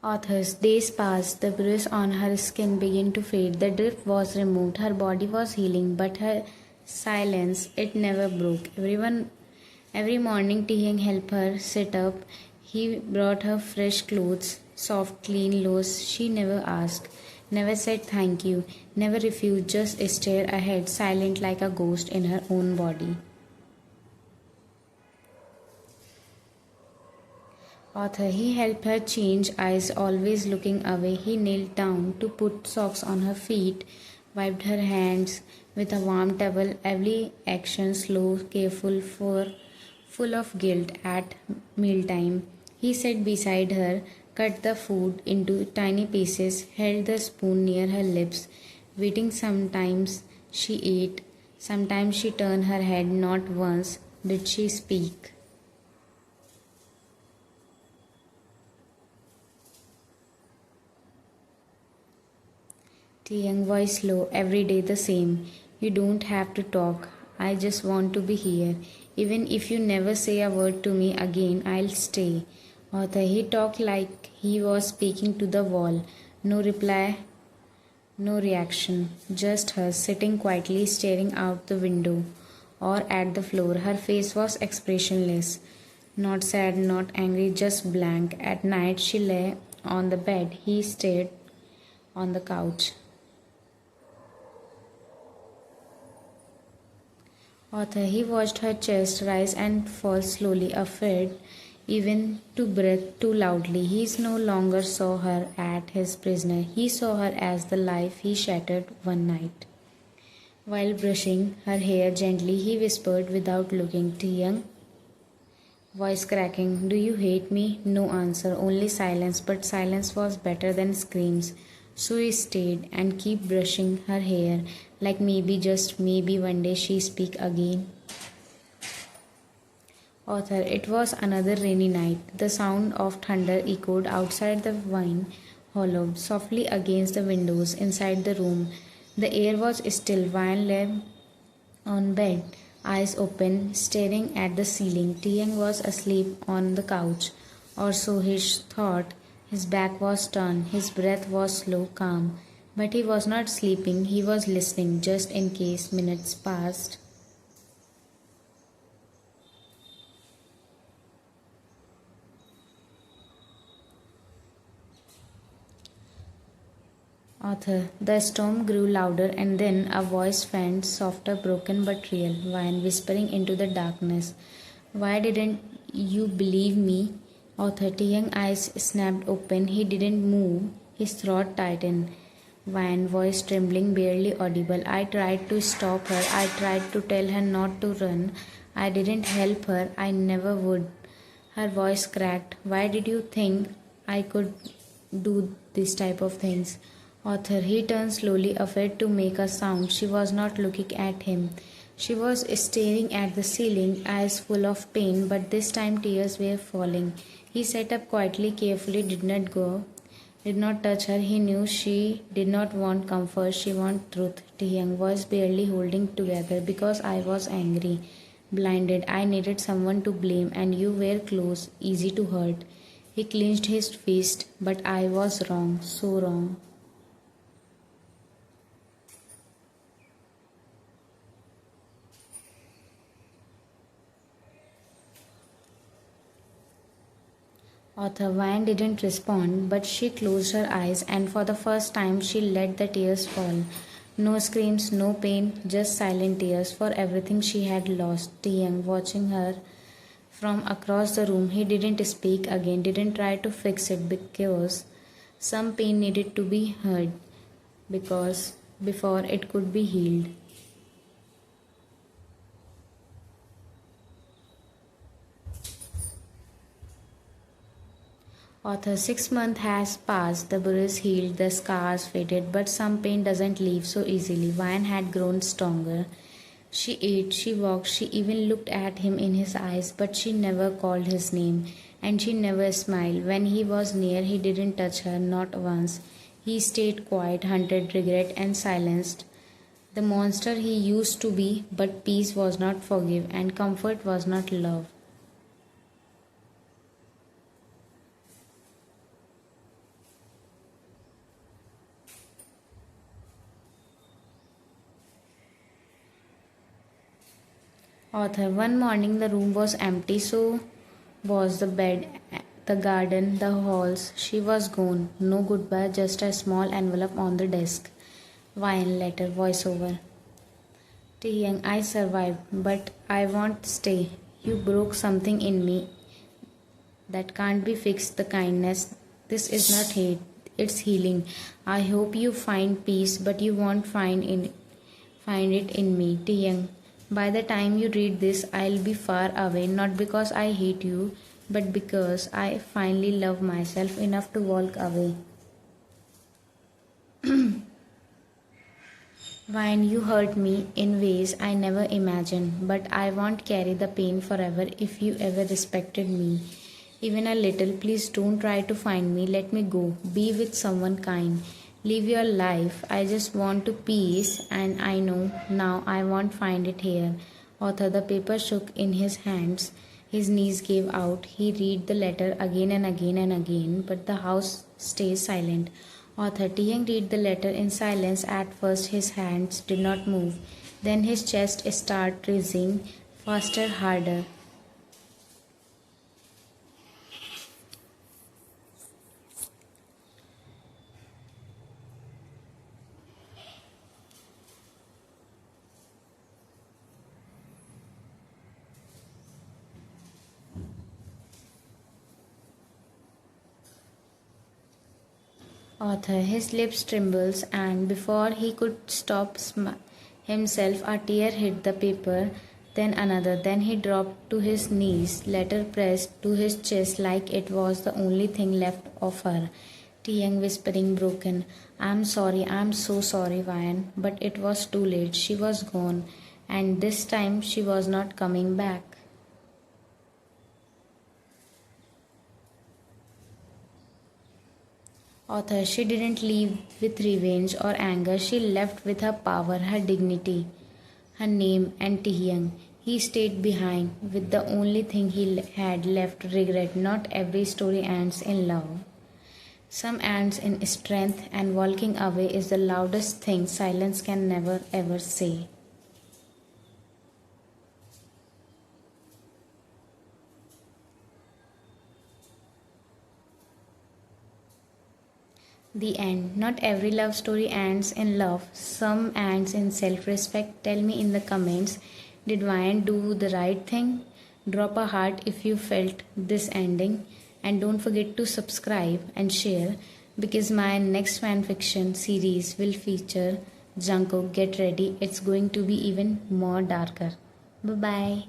Authors. Days passed, the bruise on her skin began to fade, the drift was removed, her body was healing, but her silence, it never broke. Every morning, Tiheng helped her sit up. He brought her fresh clothes, soft, clean clothes. She never asked, never said thank you, never refused, just stared ahead, silent like a ghost in her own body. Author. He helped her change, eyes always looking away. He knelt down to put socks on her feet, wiped her hands with a warm towel. Every action slow, careful, full of guilt at mealtime. He sat beside her, cut the food into tiny pieces, held the spoon near her lips, waiting. Sometimes she ate, sometimes she turned her head. Not once did she speak. The young voice low, every day the same. You don't have to talk. I just want to be here. Even if you never say a word to me again, I'll stay. Author. He talked like he was speaking to the wall. No reply, no reaction. Just her sitting quietly staring out the window or at the floor. Her face was expressionless. Not sad, not angry, just blank. At night she lay on the bed. He stayed on the couch. Author. He watched her chest rise and fall slowly, afraid even to breathe too loudly. He no longer saw her as his prisoner. He saw her as the life he shattered one night. While brushing her hair gently, he whispered without looking. Young voice cracking. Do you hate me? No answer, only silence, but silence was better than screams. So he stayed and kept brushing her hair, like maybe, just maybe, one day she speak again. Author. It was another rainy night. The sound of thunder echoed outside the vine hollow, softly against the windows inside the room. The air was still. Vine lay on bed, eyes open, staring at the ceiling. Tiang was asleep on the couch, or so he thought. His back was turned, his breath was slow, calm. But he was not sleeping, he was listening, just in case. Minutes passed. Author. The storm grew louder, and then a voice faint, softer, broken but real, Vine whispering into the darkness. Why didn't you believe me? Author. Young eyes snapped open. He didn't move. His throat tightened. Vine voice trembling, barely audible. I tried to stop her. I tried to tell her not to run. I didn't help her. I never would. Her voice cracked. Why did you think I could do this type of things? Author. He turned slowly, afraid to make a sound. She was not looking at him. She was staring at the ceiling, eyes full of pain, but this time tears were falling. He sat up quietly, carefully, did not touch her. He knew she did not want comfort, she wanted truth. The young voice barely holding together. Because I was angry, blinded. I needed someone to blame, and you were close, easy to hurt. He clenched his fist, but I was wrong, so wrong. Author. Van didn't respond, but she closed her eyes, and for the first time she let the tears fall. No screams, no pain, just silent tears for everything she had lost. Young watching her from across the room. He didn't speak again, didn't try to fix it, because some pain needed to be heard, because before it could be healed. Author. 6 months has passed, the bruise healed, the scars faded, but some pain doesn't leave so easily. Vine had grown stronger. She ate, she walked, she even looked at him in his eyes, but she never called his name, and she never smiled. When he was near, he didn't touch her, not once. He stayed quiet, hunted regret, and silenced the monster he used to be, but peace was not forgive, and comfort was not love. Author. One morning the room was empty, so was the bed, the garden, the halls. She was gone. No goodbye, just a small envelope on the desk. Wine letter, voiceover. Young, I survived, but I won't stay. You broke something in me that can't be fixed. The kindness. This is not hate, it's healing. I hope you find peace, but you won't find it in me. Young, by the time you read this, I'll be far away, not because I hate you, but because I finally love myself enough to walk away. When you hurt me in ways I never imagined, but I won't carry the pain forever if you ever respected me. Even a little, please don't try to find me. Let me go. Be with someone kind. Live your life. I just want to peace, and I know now I won't find it here. Author. The paper shook in his hands. His knees gave out. He read the letter again and again and again, but the house stays silent. Author. Tiang read the letter in silence. At first his hands did not move. Then his chest started raising faster, harder. Author. His lips trembles, and before he could stop himself, a tear hit the paper, then another. Then he dropped to his knees, letter pressed to his chest like it was the only thing left of her. Tiang whispering broken. I'm sorry, I'm so sorry, Vian, but it was too late. She was gone, and this time she was not coming back. Author. She didn't leave with revenge or anger. She left with her power, her dignity, her name, and Tihyang. He stayed behind with the only thing he had left, regret. Not every story ends in love. Some ends in strength, and walking away is the loudest thing silence can never ever say. The end. Not every love story ends in love. Some ends in self-respect. Tell me in the comments, did Ryan do the right thing? Drop a heart if you felt this ending. And don't forget to subscribe and share because my next fanfiction series will feature Jungkook. Get ready. It's going to be even more darker. Bye-bye.